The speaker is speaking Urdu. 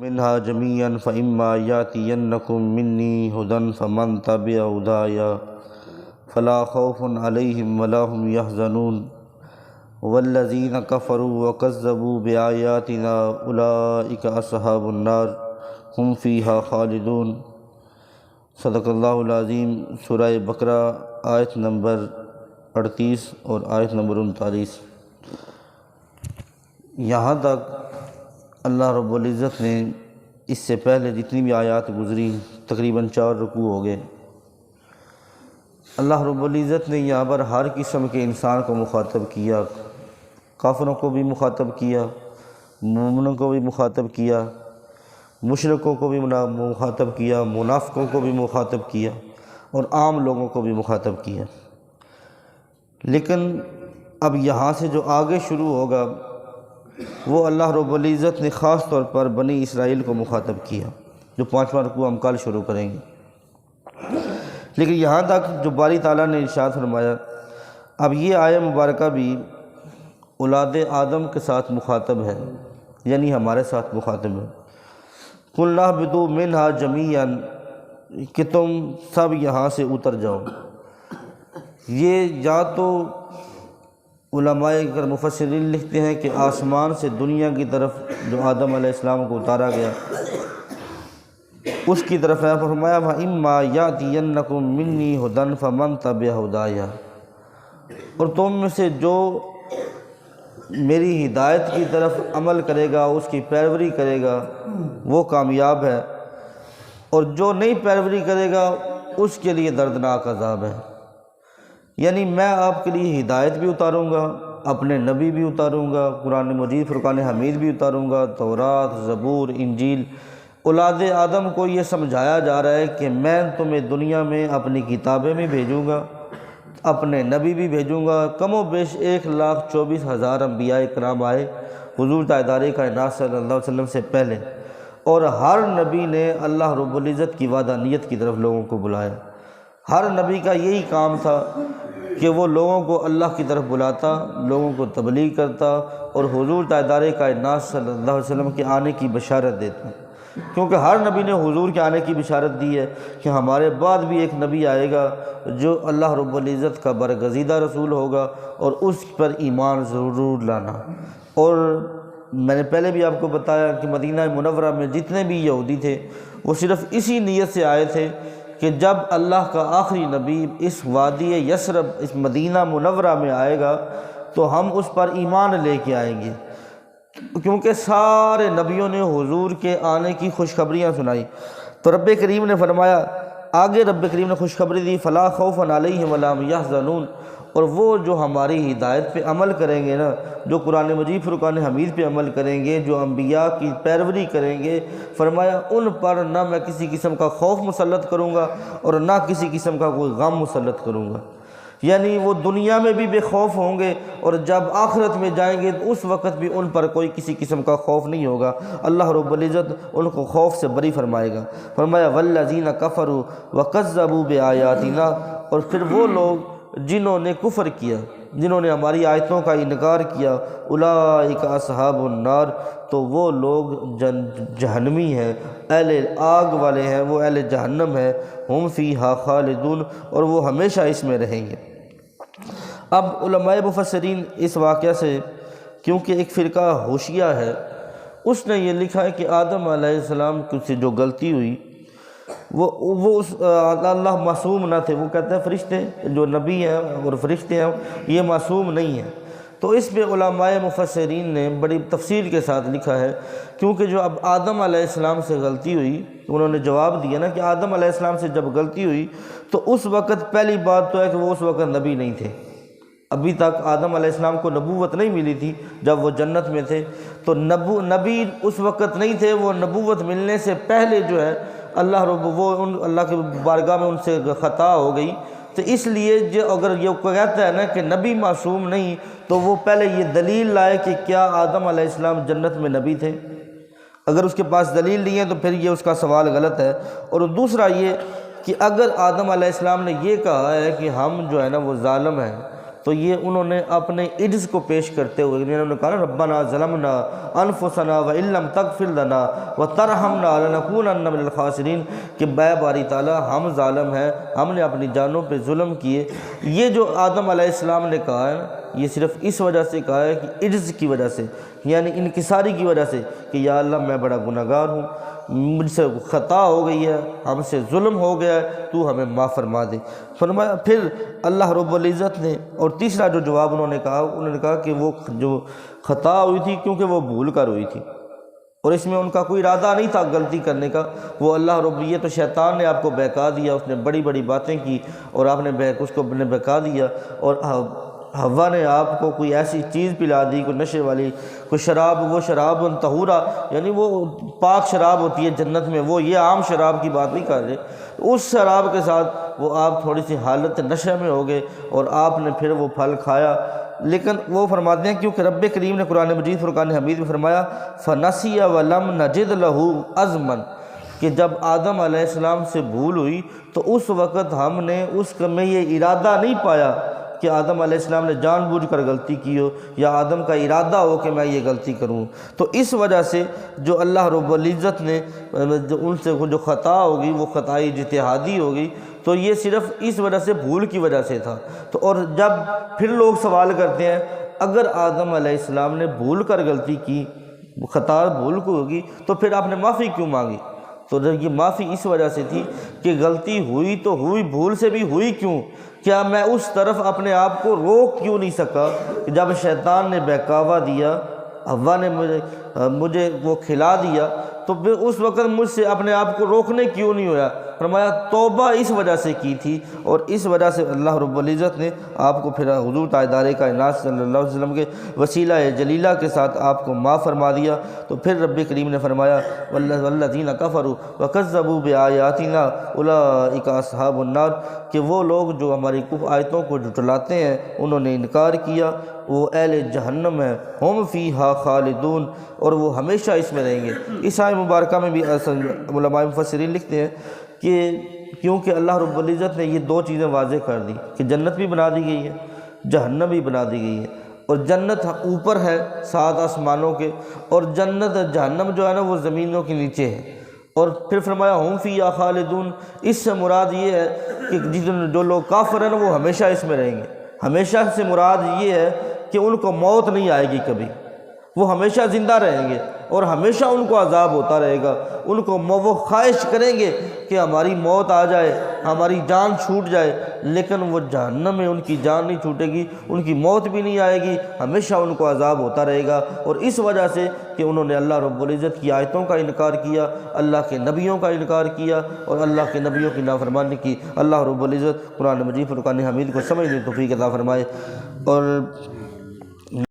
منها جميعا فإما يأتينكم مني هدى فمن تبع هداي فلا خوف عليهم ولا هم يحزنون والذين كفروا وكذبوا بآياتنا أولئك أصحاب النار هم فيها خالدون۔ صدق اللہ العظیم۔ سورہ بقرہ آیت نمبر 38 اور آیت نمبر 39۔ یہاں تک اللہ رب العزت نے اس سے پہلے جتنی بھی آیات گزری تقریباً 4 رکوع ہو گئے، اللہ رب العزت نے یہاں پر ہر قسم کے انسان کو مخاطب کیا، کافروں کو بھی مخاطب کیا، مومنوں کو بھی مخاطب کیا، مشرکوں کو بھی مخاطب کیا، منافقوں کو بھی مخاطب کیا اور عام لوگوں کو بھی مخاطب کیا۔ لیکن اب یہاں سے جو آگے شروع ہوگا وہ اللہ رب العزت نے خاص طور پر بنی اسرائیل کو مخاطب کیا، جو 5واں رکوع ہم کل شروع کریں گے۔ لیکن یہاں تک جو باری تعالیٰ نے ارشاد فرمایا، اب یہ آیہ مبارکہ بھی اولاد آدم کے ساتھ مخاطب ہے، یعنی ہمارے ساتھ مخاطب ہے۔ قُلْنَا اهْبِطُوا مِنْهَا جَمِيعًا کہ تم سب یہاں سے اتر جاؤ۔ یہ یا تو علماء اگر مفسرین لکھتے ہیں کہ آسمان سے دنیا کی طرف جو آدم علیہ السلام کو اتارا گیا اس کی طرف ہے، فرمایا وَإِمَّا يَأْتِيَنَّكُم مِّنِّي هُدًى فَمَن تَبِعَ هُدَايَ، اور تم میں سے جو میری ہدایت کی طرف عمل کرے گا، اس کی پیروی کرے گا، وہ کامیاب ہے، اور جو نہیں پیروی کرے گا اس کے لیے دردناک عذاب ہے۔ یعنی میں آپ کے لیے ہدایت بھی اتاروں گا، اپنے نبی بھی اتاروں گا، قرآن مجید فرقان حمید بھی اتاروں گا، تورات، زبور، انجیل۔ اولاد آدم کو یہ سمجھایا جا رہا ہے کہ میں تمہیں دنیا میں اپنی کتابیں بھی بھیجوں گا، اپنے نبی بھی بھیجوں گا۔ کم و بیش 1,24,000 انبیاء کرام آئے حضور تاجدار کائنات صلی اللہ علیہ وسلم سے پہلے، اور ہر نبی نے اللہ رب العزت کی وحدانیت کی طرف لوگوں کو بلایا۔ ہر نبی کا یہی کام تھا کہ وہ لوگوں کو اللہ کی طرف بلاتا، لوگوں کو تبلیغ کرتا اور حضور تاجدار کائنات صلی اللہ علیہ وسلم کے آنے کی بشارت دیتا، کیونکہ ہر نبی نے حضور کے آنے کی بشارت دی ہے کہ ہمارے بعد بھی ایک نبی آئے گا جو اللہ رب العزت کا برگزیدہ رسول ہوگا، اور اس پر ایمان ضرور لانا۔ اور میں نے پہلے بھی آپ کو بتایا کہ مدینہ منورہ میں جتنے بھی یہودی تھے وہ صرف اسی نیت سے آئے تھے کہ جب اللہ کا آخری نبی اس وادی یثرب، اس مدینہ منورہ میں آئے گا تو ہم اس پر ایمان لے کے آئیں گے، کیونکہ سارے نبیوں نے حضور کے آنے کی خوشخبریاں سنائی۔ تو رب کریم نے فرمایا، آگے رب کریم نے خوشخبری دی، فلا خوف علیہم ولا هم یحزنون، اور وہ جو ہماری ہدایت پہ عمل کریں گے نا، جو قرآن مجید فرقان حمید پہ عمل کریں گے، جو انبیاء کی پیروی کریں گے، فرمایا ان پر نہ میں کسی قسم کا خوف مسلط کروں گا اور نہ کسی قسم کا کوئی غم مسلط کروں گا۔ یعنی وہ دنیا میں بھی بے خوف ہوں گے، اور جب آخرت میں جائیں گے تو اس وقت بھی ان پر کوئی کسی قسم کا خوف نہیں ہوگا۔ اللہ رب العزت ان کو خوف سے بری فرمائے گا۔ فرمایا والذین کفروا وکذبوا بآیاتنا، اور پھر وہ لوگ جنہوں نے کفر کیا، جنہوں نے ہماری آیتوں کا انکار کیا، اولئک اصحاب النار، تو وہ لوگ جہنمی ہیں، اہل آگ والے ہیں، وہ اہل جہنم ہیں، ہم فیہا خالدون، اور وہ ہمیشہ اس میں رہیں گے۔ اب علماء مفسرین اس واقعہ سے، کیونکہ ایک فرقہ حوشیہ ہے، اس نے یہ لکھا ہے کہ آدم علیہ السلام سے جو غلطی ہوئی وہ اللہ معصوم نہ تھے۔ وہ کہتے ہیں فرشتے جو نبی ہیں اور فرشتے ہیں یہ معصوم نہیں ہیں۔ تو اس پہ علماء مفسرین نے بڑی تفصیل کے ساتھ لکھا ہے، کیونکہ جو اب آدم علیہ السلام سے غلطی ہوئی، انہوں نے جواب دیا نا کہ آدم علیہ السلام سے جب غلطی ہوئی تو اس وقت پہلی بات تو ہے کہ وہ اس وقت نبی نہیں تھے، ابھی تک آدم علیہ السلام کو نبوت نہیں ملی تھی جب وہ جنت میں تھے، تو نبی اس وقت نہیں تھے۔ وہ نبوت ملنے سے پہلے جو ہے اللہ کے بارگاہ میں ان سے خطا ہو گئی، تو اس لیے جو اگر یہ کہتا ہے نا کہ نبی معصوم نہیں، تو وہ پہلے یہ دلیل لائے کہ کیا آدم علیہ السلام جنت میں نبی تھے۔ اگر اس کے پاس دلیل نہیں ہے تو پھر یہ اس کا سوال غلط ہے۔ اور دوسرا یہ کہ اگر آدم علیہ السلام نے یہ کہا ہے کہ ہم جو ہے نا وہ ظالم ہیں، تو یہ انہوں نے اپنے عجز کو پیش کرتے ہوئے انہوں نے کہا ربنا ظلمنا انفسنا وان لم تغفر لنا وترحمنا لنکونن من الخاسرین، کہ بے باری تعالیٰ ہم ظالم ہیں، ہم نے اپنی جانوں پہ ظلم کیے۔ یہ جو آدم علیہ السلام نے کہا ہے یہ صرف اس وجہ سے کہا ہے کہ عجز کی وجہ سے، یعنی انکساری کی وجہ سے، کہ یا اللہ میں بڑا گنہگار ہوں، مجھ سے خطا ہو گئی ہے، ہم سے ظلم ہو گیا ہے، تو ہمیں معاف فرما دے۔ فرمایا پھر اللہ رب العزت نے، اور تیسرا جو جواب انہوں نے کہا کہ وہ جو خطا ہوئی تھی کیونکہ وہ بھول کر ہوئی تھی، اور اس میں ان کا کوئی ارادہ نہیں تھا غلطی کرنے کا، وہ اللہ رب، یہ تو شیطان نے آپ کو بہکا دیا، اس نے بڑی بڑی باتیں کی اور آپ نے اس کو بہکا دیا، اور حوا نے آپ کو کوئی ایسی چیز پلا دی، کوئی نشے والی، کوئی شراب، وہ شراب طہورا، یعنی وہ پاک شراب ہوتی ہے جنت میں، وہ یہ عام شراب کی بات نہیں کر رہے، اس شراب کے ساتھ وہ آپ تھوڑی سی حالت نشے میں ہو گئے اور آپ نے پھر وہ پھل کھایا۔ لیکن وہ فرماتے ہیں کیونکہ رب کریم نے قرآن مجید فرقان حمید میں فرمایا فَنَسِيَ وَلَمْ نَجِدْ لَهُ عَزْمًا، کہ جب آدم علیہ السلام سے بھول ہوئی تو اس وقت ہم نے اس میں یہ ارادہ نہیں پایا کہ آدم علیہ السلام نے جان بوجھ کر غلطی کی ہو یا آدم کا ارادہ ہو کہ میں یہ غلطی کروں، تو اس وجہ سے جو اللہ رب العزت نے ان سے جو خطا ہوگی وہ خطائی اجتہادی ہوگی، تو یہ صرف اس وجہ سے بھول کی وجہ سے تھا۔ تو اور جب پھر لوگ سوال کرتے ہیں اگر آدم علیہ السلام نے بھول کر غلطی کی، خطا بھول کو ہوگی، تو پھر آپ نے معافی کیوں مانگی؟ تو یہ معافی اس وجہ سے تھی کہ غلطی ہوئی تو ہوئی، بھول سے بھی ہوئی کیوں؟ کیا میں اس طرف اپنے آپ کو روک کیوں نہیں سکا کہ جب شیطان نے بہکاوا دیا، حوا نے مجھے وہ کھلا دیا، تو پھر اس وقت مجھ سے اپنے آپ کو روکنے کیوں نہیں ہوا؟ فرمایا توبہ اس وجہ سے کی تھی، اور اس وجہ سے اللہ رب العزت نے آپ کو پھر حضور تاجدار کائنات صلی اللہ علیہ وسلم کے وسیلہ جلیلہ کے ساتھ آپ کو معاف فرما دیا۔ تو پھر رب کریم نے فرمایا والذین کفروا وکذبوا بآیاتنا اولئک اصحاب النار، کہ وہ لوگ جو ہماری آیتوں کو جھٹلاتے ہیں، انہوں نے انکار کیا، وہ اہل جہنم ہے، ہم فیہا خالدون، اور وہ ہمیشہ اس میں رہیں گے۔ اس آیت مبارکہ میں بھی علماء مفسرین لکھتے ہیں کہ کیونکہ اللہ رب العزت نے یہ دو چیزیں واضح کر دی کہ جنت بھی بنا دی گئی ہے، جہنم بھی بنا دی گئی ہے، اور جنت اوپر ہے 7 آسمانوں کے، اور جہنم جو ہے نا وہ زمینوں کے نیچے ہے، اور پھر فرمایا ہم فیہا خالدون، اس سے مراد یہ ہے کہ جو لوگ کافر ہیں نا وہ ہمیشہ اس میں رہیں گے۔ ہمیشہ سے مراد یہ ہے کہ ان کو موت نہیں آئے گی کبھی، وہ ہمیشہ زندہ رہیں گے اور ہمیشہ ان کو عذاب ہوتا رہے گا، ان کو وہ خواہش کریں گے کہ ہماری موت آ جائے، ہماری جان چھوٹ جائے، لیکن وہ جہنم میں ان کی جان نہیں چھوٹے گی، ان کی موت بھی نہیں آئے گی، ہمیشہ ان کو عذاب ہوتا رہے گا۔ اور اس وجہ سے کہ انہوں نے اللہ رب العزت کی آیتوں کا انکار کیا، اللہ کے نبیوں کا انکار کیا اور اللہ کے نبیوں کی نافرمانی کی۔ اللہ رب العزت قرآن مجید فرقان حمید کو سمجھنے کی توفیق عطا فرمائے۔ اور